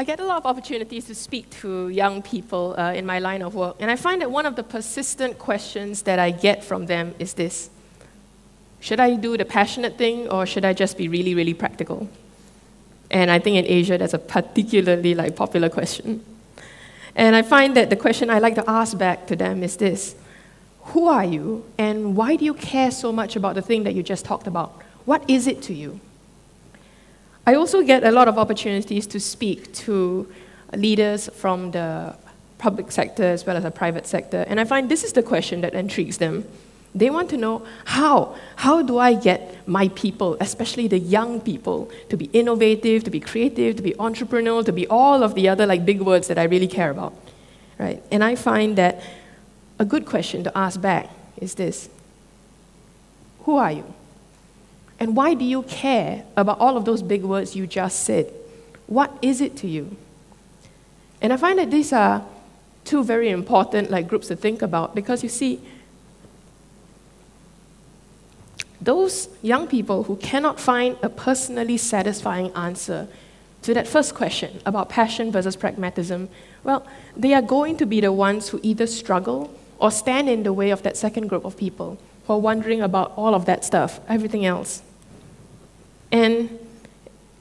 I get a lot of opportunities to speak to young people in my line of work, and I find that one of the persistent questions that I get from them is this: should I do the passionate thing, or should I just be really, really practical? And I think in Asia, that's a particularly popular question. And I find that the question I like to ask back to them is this: who are you, and why do you care so much about the thing that you just talked about? What is it to you? I also get a lot of opportunities to speak to leaders from the public sector as well as the private sector, and I find this is the question that intrigues them. They want to know, how do I get my people, especially the young people, to be innovative, to be creative, to be entrepreneurial, to be all of the other big words that I really care about, right? And I find that a good question to ask back is this: who are you? And why do you care about all of those big words you just said? What is it to you? And I find that these are two very important groups to think about, because you see, those young people who cannot find a personally satisfying answer to that first question about passion versus pragmatism, well, they are going to be the ones who either struggle or stand in the way of that second group of people who are wondering about all of that stuff, everything else. And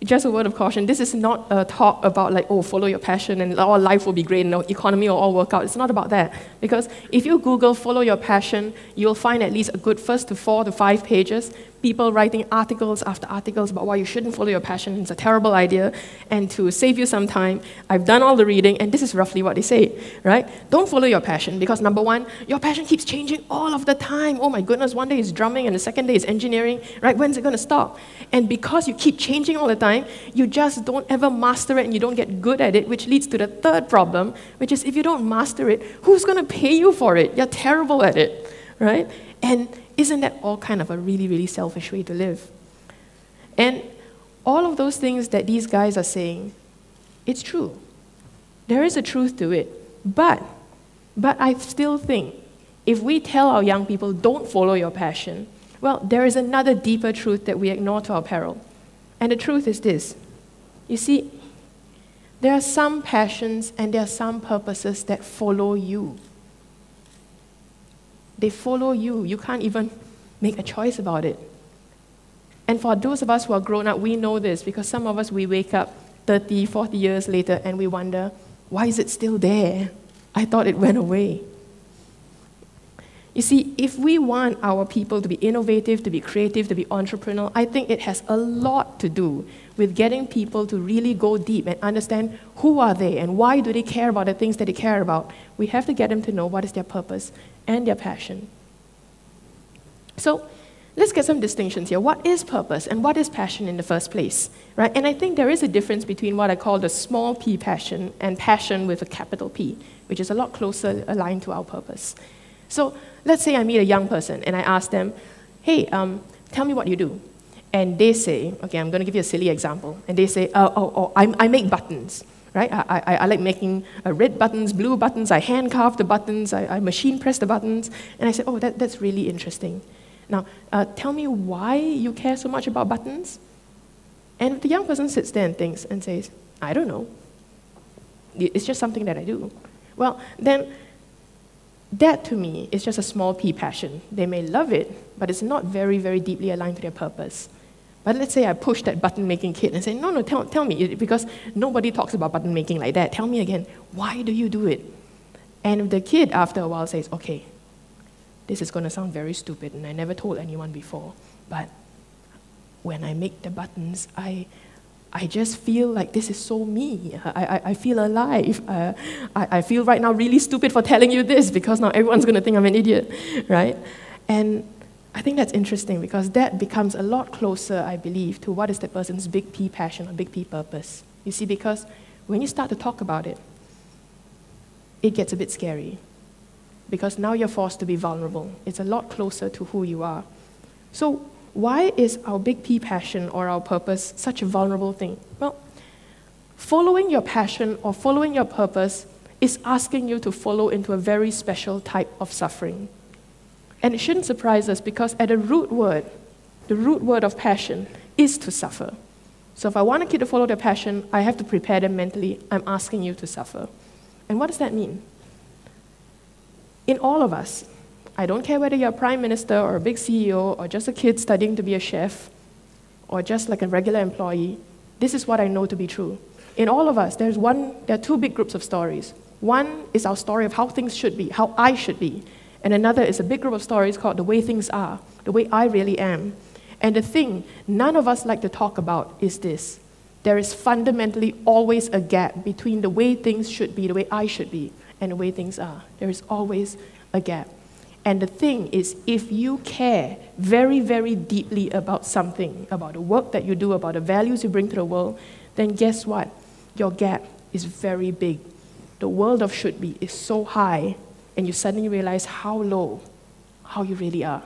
just a word of caution, this is not a talk about follow your passion and all life will be great and the economy will all work out. It's not about that. Because if you Google follow your passion, you'll find at least a good first to 4 to 5 pages, people writing articles after articles about why you shouldn't follow your passion, it's a terrible idea, and to save you some time, I've done all the reading, and this is roughly what they say, right? Don't follow your passion, because number one, your passion keeps changing all of the time. Oh my goodness, one day it's drumming, and the second day it's engineering, right? When's it going to stop? And because you keep changing all the time, you just don't ever master it, and you don't get good at it, which leads to the third problem, which is if you don't master it, who's going to pay you for it? You're terrible at it, right? And isn't that all kind of a really, really selfish way to live? And all of those things that these guys are saying, it's true. There is a truth to it. But I still think if we tell our young people, don't follow your passion, well, there is another deeper truth that we ignore to our peril. And the truth is this: you see, there are some passions and there are some purposes that follow you. They follow you. You can't even make a choice about it. And for those of us who are grown up, we know this, because some of us, we wake up 30, 40 years later and we wonder, why is it still there? I thought it went away. You see, if we want our people to be innovative, to be creative, to be entrepreneurial, I think it has a lot to do with getting people to really go deep and understand who are they and why do they care about the things that they care about. We have to get them to know what is their purpose and their passion. So let's get some distinctions here. What is purpose and what is passion in the first place, right? And I think there is a difference between what I call the small p passion and passion with a capital P, which is a lot closer aligned to our purpose. So let's say I meet a young person and I ask them, hey, tell me what you do. And they say, okay, I'm going to give you a silly example. And they say, I make buttons, right? I like making red buttons, blue buttons, I hand carve the buttons, I machine press the buttons. And I say, oh, that's really interesting. Now, tell me why you care so much about buttons. And the young person sits there and thinks and says, I don't know. It's just something that I do. Well, then that to me is just a small p passion. They may love it, but it's not very, very deeply aligned to their purpose. But let's say I push that button making kid and say, no, tell me, because nobody talks about button making like that. Tell me again, why do you do it? And the kid after a while says, okay, this is going to sound very stupid, and I never told anyone before, but when I make the buttons, I just feel like this is so me. I feel alive. I feel right now really stupid for telling you this, because now everyone's going to think I'm an idiot, right? And I think that's interesting, because that becomes a lot closer, I believe, to what is that person's big P passion or big P purpose. You see, because when you start to talk about it, it gets a bit scary, because now you're forced to be vulnerable. It's a lot closer to who you are. So why is our big P passion or our purpose such a vulnerable thing? Well, following your passion or following your purpose is asking you to follow into a very special type of suffering. And it shouldn't surprise us, because at the root word of passion is to suffer. So if I want a kid to follow their passion, I have to prepare them mentally. I'm asking you to suffer. And what does that mean? In all of us, I don't care whether you're a prime minister or a big CEO or just a kid studying to be a chef or just like a regular employee, this is what I know to be true. In all of us, there are two big groups of stories. One is our story of how things should be, how I should be. And another is a big group of stories called the way things are, the way I really am. And the thing none of us like to talk about is this. There is fundamentally always a gap between the way things should be, the way I should be, and the way things are. There is always a gap. And the thing is, if you care very, very deeply about something, about the work that you do, about the values you bring to the world, then guess what? Your gap is very big. The world of should be is so high, and you suddenly realize how low, how you really are.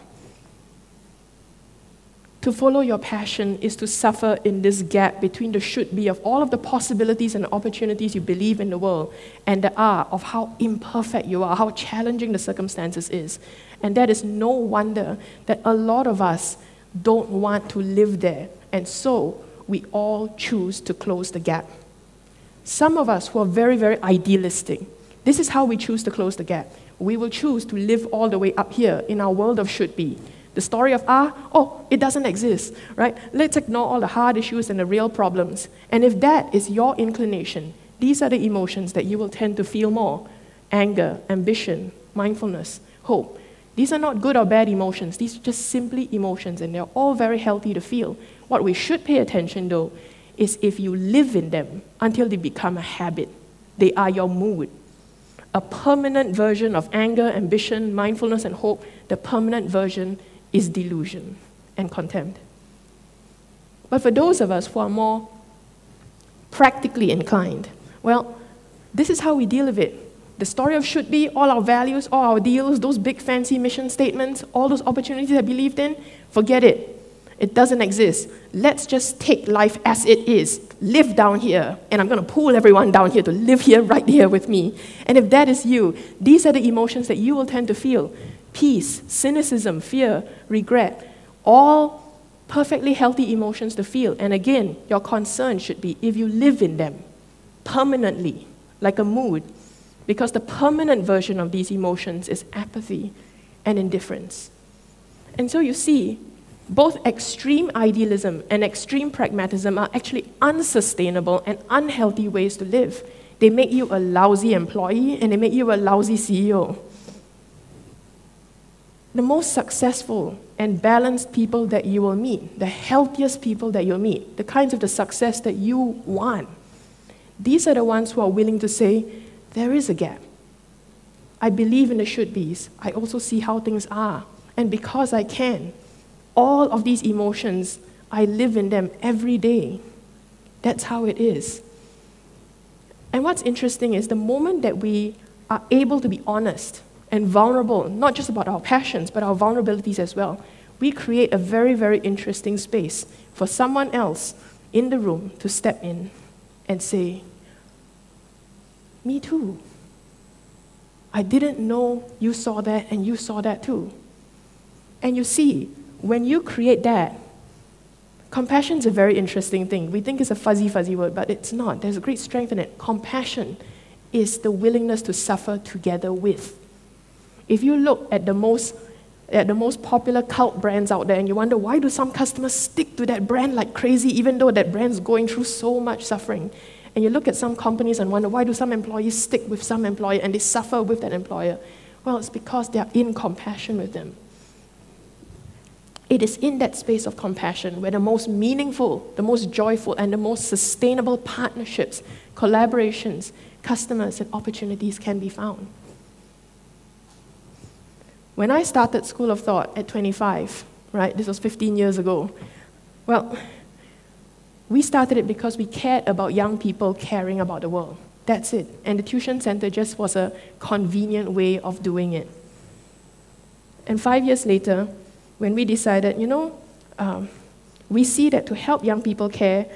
To follow your passion is to suffer in this gap between the should be of all of the possibilities and opportunities you believe in the world and the are of how imperfect you are, how challenging the circumstances is. And that is no wonder that a lot of us don't want to live there. And so we all choose to close the gap. Some of us who are very, very idealistic, this is how we choose to close the gap. We will choose to live all the way up here in our world of should be. The story of it doesn't exist, right? Let's ignore all the hard issues and the real problems. And if that is your inclination, these are the emotions that you will tend to feel more. Anger, ambition, mindfulness, hope. These are not good or bad emotions. These are just simply emotions, and they're all very healthy to feel. What we should pay attention, though, is if you live in them until they become a habit. They are your mood. A permanent version of anger, ambition, mindfulness, and hope, the permanent version is delusion and contempt. But for those of us who are more practically inclined, well, this is how we deal with it. The story of should be, all our values, all our deals, those big fancy mission statements, all those opportunities I believed in, forget it. It doesn't exist. Let's just take life as it is. Live down here, and I'm going to pull everyone down here to live here, right here with me. And if that is you, these are the emotions that you will tend to feel. Peace, cynicism, fear, regret, all perfectly healthy emotions to feel. And again, your concern should be if you live in them permanently, like a mood, because the permanent version of these emotions is apathy and indifference. And so you see, both extreme idealism and extreme pragmatism are actually unsustainable and unhealthy ways to live. They make you a lousy employee and they make you a lousy CEO. The most successful and balanced people that you will meet, the healthiest people that you'll meet, the kinds of the success that you want, these are the ones who are willing to say, there is a gap. I believe in the should-bes. I also see how things are. And because I can, all of these emotions, I live in them every day. That's how it is. And what's interesting is the moment that we are able to be honest and vulnerable, not just about our passions, but our vulnerabilities as well, we create a very, very interesting space for someone else in the room to step in and say, me too. I didn't know you saw that and you saw that too. And you see, when you create that, compassion is a very interesting thing. We think it's a fuzzy, fuzzy word, but it's not. There's a great strength in it. Compassion is the willingness to suffer together with. If you look at the most popular cult brands out there and you wonder why do some customers stick to that brand like crazy even though that brand's going through so much suffering, and you look at some companies and wonder why do some employees stick with some employer and they suffer with that employer, well, it's because they are in compassion with them. It is in that space of compassion where the most meaningful, the most joyful, and the most sustainable partnerships, collaborations, customers, and opportunities can be found. When I started School of Thought at 25, right, this was 15 years ago, well, we started it because we cared about young people caring about the world. That's it. And the tuition center just was a convenient way of doing it. And 5 years later, when we decided, we see that to help young people care,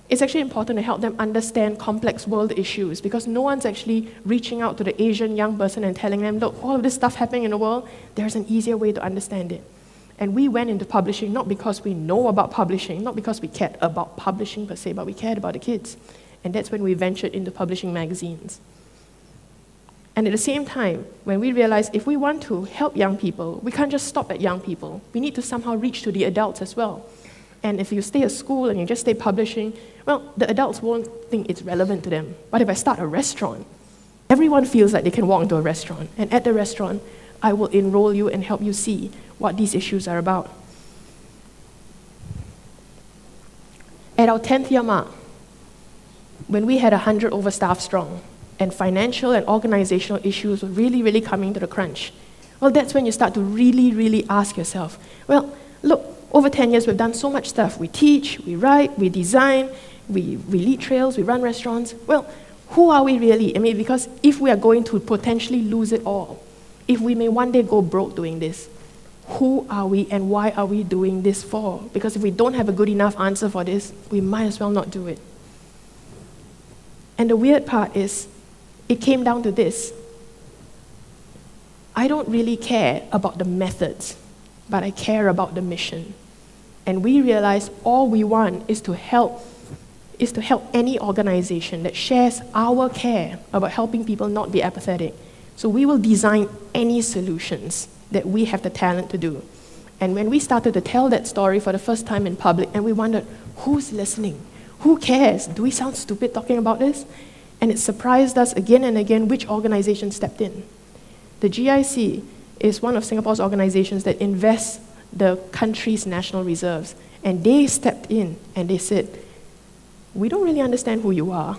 it's actually important to help them understand complex world issues because no one's actually reaching out to the Asian young person and telling them, look, all of this stuff happening in the world, there's an easier way to understand it. And we went into publishing not because we know about publishing, not because we cared about publishing per se, but we cared about the kids. And that's when we ventured into publishing magazines. And at the same time, when we realized if we want to help young people, we can't just stop at young people. We need to somehow reach to the adults as well. And if you stay at school and you just stay publishing, well, the adults won't think it's relevant to them. But if I start a restaurant, everyone feels like they can walk into a restaurant. And at the restaurant, I will enroll you and help you see what these issues are about. At our 10th year mark, when we had 100 overstaffed strong, and financial and organizational issues were really, really coming to the crunch, well, that's when you start to really, really ask yourself, well, look, over 10 years, we've done so much stuff. We teach, we write, we design, we lead trails, we run restaurants. Well, who are we really? I mean, because if we are going to potentially lose it all, if we may one day go broke doing this, who are we and why are we doing this for? Because if we don't have a good enough answer for this, we might as well not do it. And the weird part is, it came down to this. I don't really care about the methods, but I care about the mission. And we realized all we want is to help any organization that shares our care about helping people not be apathetic. So we will design any solutions that we have the talent to do. And when we started to tell that story for the first time in public, and we wondered, who's listening? Who cares? Do we sound stupid talking about this? And it surprised us again and again which organization stepped in. The GIC is one of Singapore's organizations that invests the country's national reserves. And they stepped in and they said, we don't really understand who you are,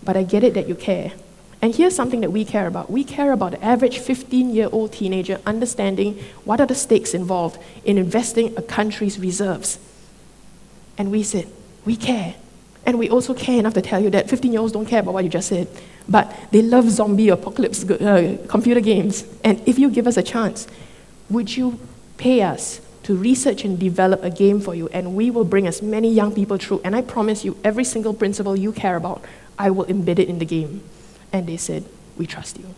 but I get it that you care. And here's something that we care about. We care about the average 15-year-old teenager understanding what are the stakes involved in investing a country's reserves. And we said, we care. And we also care enough to tell you that 15-year-olds don't care about what you just said, but they love zombie apocalypse computer games. And if you give us a chance, would you pay us to research and develop a game for you, and we will bring as many young people through, and I promise you, every single principle you care about, I will embed it in the game. And they said, we trust you.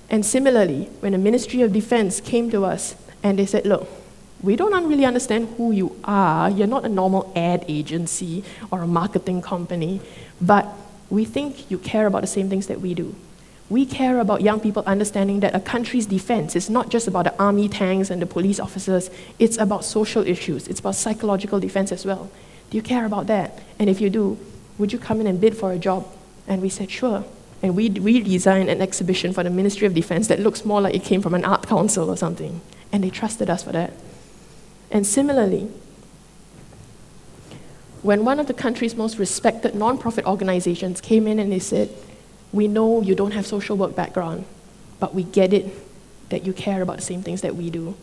And similarly, when the Ministry of Defense came to us, and they said, look, we don't really understand who you are. You're not a normal ad agency or a marketing company, but we think you care about the same things that we do. We care about young people understanding that a country's defense is not just about the army tanks and the police officers, it's about social issues, it's about psychological defense as well. Do you care about that? And if you do, would you come in and bid for a job? And we said, sure. And we designed an exhibition for the Ministry of Defense that looks more like it came from an art council or something. And they trusted us for that. And similarly, when one of the country's most respected non-profit organizations came in and they said, we know you don't have social work background, but we get it that you care about the same things that we do.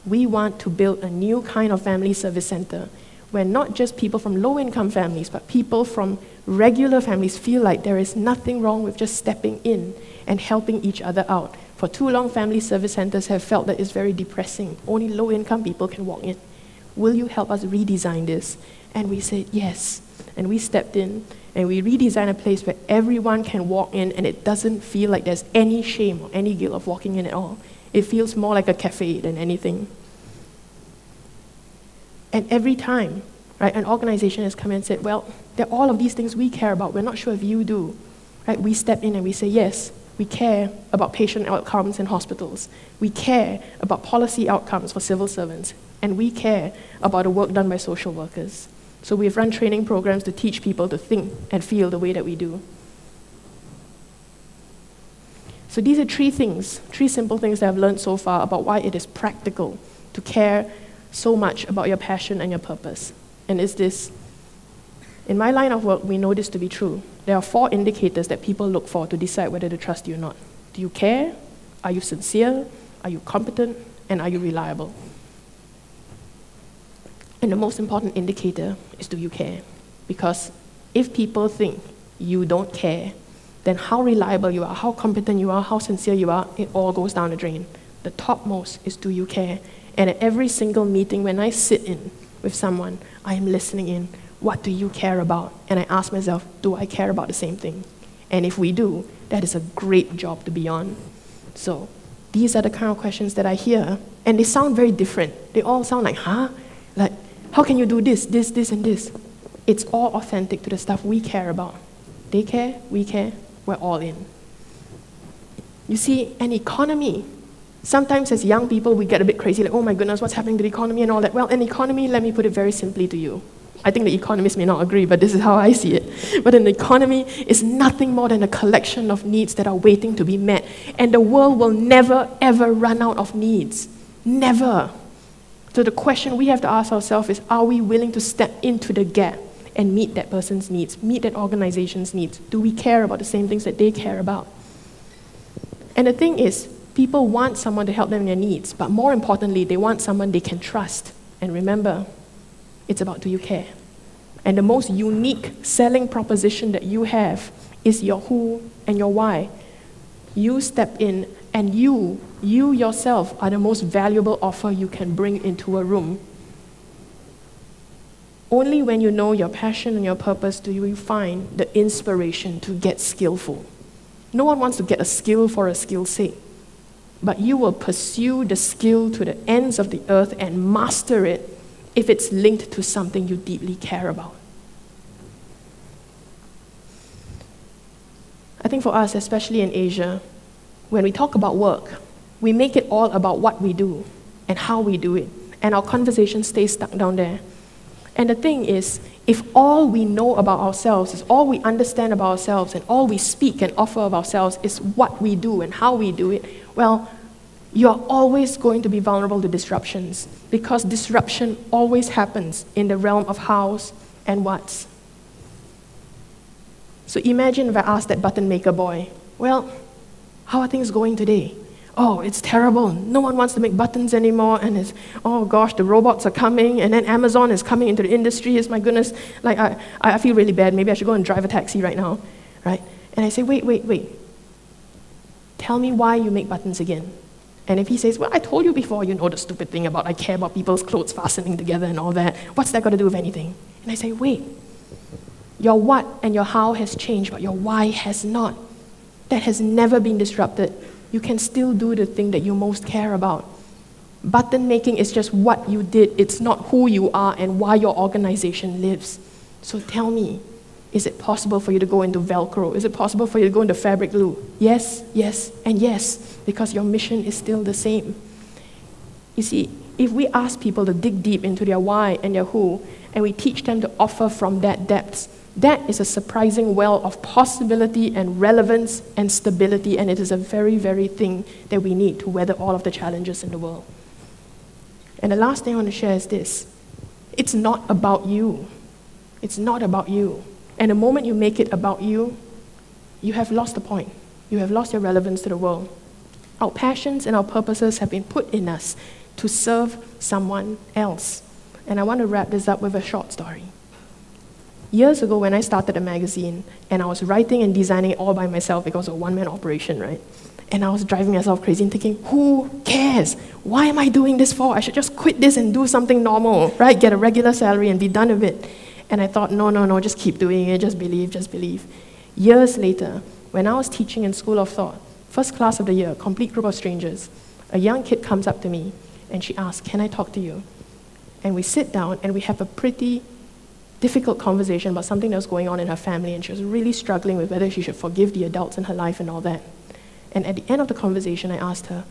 We want to build a new kind of family service center where not just people from low-income families, but people from regular families feel like there is nothing wrong with just stepping in and helping each other out. For too long, family service centers have felt that it's very depressing. Only low-income people can walk in. Will you help us redesign this? And we said, yes. And we stepped in, and we redesigned a place where everyone can walk in, and it doesn't feel like there's any shame or any guilt of walking in at all. It feels more like a cafe than anything. And every time, right, an organization has come in and said, well, there are all of these things we care about. We're not sure if you do. Right? We step in and we say, yes, we care about patient outcomes in hospitals. We care about policy outcomes for civil servants. And we care about the work done by social workers. So we've run training programs to teach people to think and feel the way that we do. So these are three simple things that I've learned so far about why it is practical to care so much about your passion and your purpose. And it's this. In my line of work, we know this to be true. There are 4 indicators that people look for to decide whether to trust you or not. Do you care? Are you sincere? Are you competent? And are you reliable? And the most important indicator is, do you care? Because if people think you don't care, then how reliable you are, how competent you are, how sincere you are, it all goes down the drain. The topmost is, do you care? And at every single meeting, when I sit in with someone, I am listening in. What do you care about? And I ask myself, do I care about the same thing? And if we do, that is a great job to be on. So These are the kind of questions that I hear, and they sound very different. They all sound like, huh? Like, how can you do this, and this? It's all authentic to the stuff we care about. They care, we care, we're all in. You see, an economy, sometimes as young people, we get a bit crazy, like, oh my goodness, what's happening to the economy and all that. Well, an economy, let me put it very simply to you. I think the economists may not agree, but this is how I see it. But an economy is nothing more than a collection of needs that are waiting to be met. And the world will never, ever run out of needs. Never. So the question we have to ask ourselves is, are we willing to step into the gap and meet that person's needs, meet that organization's needs? Do we care about the same things that they care about? And the thing is, people want someone to help them in their needs, but more importantly, they want someone they can trust. And remember, it's about, do you care? And the most unique selling proposition that you have is your who and your why. You step in, and you yourself are the most valuable offer you can bring into a room. Only when you know your passion and your purpose do you find the inspiration to get skillful. No one wants to get a skill for a skill's sake, but you will pursue the skill to the ends of the earth and master it if it's linked to something you deeply care about. I think for us, especially in Asia, when we talk about work, we make it all about what we do and how we do it, and our conversation stays stuck down there. And the thing is, if all we know about ourselves is all we understand about ourselves and all we speak and offer of ourselves is what we do and how we do it, well, you're always going to be vulnerable to disruptions, because disruption always happens in the realm of hows and whats. So imagine if I asked that button maker boy, well, how are things going today? Oh, it's terrible. No one wants to make buttons anymore, and it's, oh gosh, the robots are coming, and then Amazon is coming into the industry. It's my goodness, like I feel really bad. Maybe I should go and drive a taxi right now, right? And I say, wait. Tell me why you make buttons again. And if he says, well, I told you before, you know the stupid thing about I care about people's clothes fastening together and all that. What's that got to do with anything? And I say, wait, your what and your how has changed, but your why has not. That has never been disrupted. You can still do the thing that you most care about. Button making is just what you did. It's not who you are and why your organization lives. So tell me, is it possible for you to go into Velcro? Is it possible for you to go into fabric glue? Yes, and yes, because your mission is still the same. You see, if we ask people to dig deep into their why and their who, and we teach them to offer from that depth, that is a surprising well of possibility and relevance and stability, and it is a very, very thing that we need to weather all of the challenges in the world. And the last thing I want to share is this. It's not about you. It's not about you. And the moment you make it about you, you have lost the point. You have lost your relevance to the world. Our passions and our purposes have been put in us to serve someone else. And I want to wrap this up with a short story. Years ago, when I started a magazine, and I was writing and designing it all by myself because of a one-man operation, right? And I was driving myself crazy and thinking, who cares? Why am I doing this for? I should just quit this and do something normal, right? Get a regular salary and be done with it. And I thought, no, just keep doing it, just believe. Years later, when I was teaching in School of Thought, first class of the year, complete group of strangers, a young kid comes up to me and she asks, can I talk to you? And we sit down and we have a pretty difficult conversation about something that was going on in her family, and she was really struggling with whether she should forgive the adults in her life and all that. And at the end of the conversation, I asked her,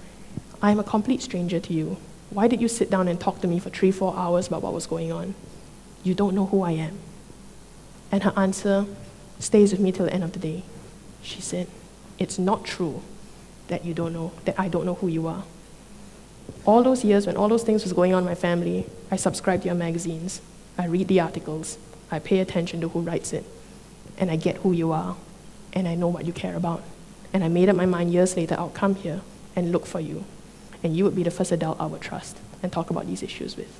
I'm a complete stranger to you. Why did you sit down and talk to me for 3-4 hours about what was going on? You don't know who I am. And her answer stays with me till the end of the day. She said, it's not true that you don't know, that I don't know who you are. All those years when all those things was going on in my family, I subscribed to your magazines. I read the articles, I pay attention to who writes it, and I get who you are, and I know what you care about. And I made up my mind years later, I'll come here and look for you, and you would be the first adult I would trust and talk about these issues with.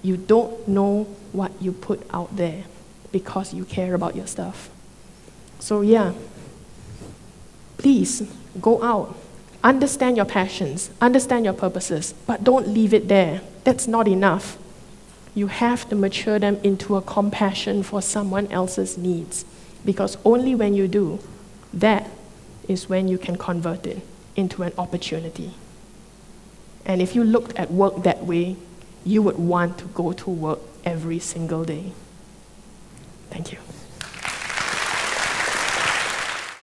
You don't know what you put out there because you care about your stuff. So yeah, please go out, understand your passions, understand your purposes, but don't leave it there. That's not enough. You have to mature them into a compassion for someone else's needs, because only when you do, that is when you can convert it into an opportunity. And if you looked at work that way, you would want to go to work every single day. Thank you.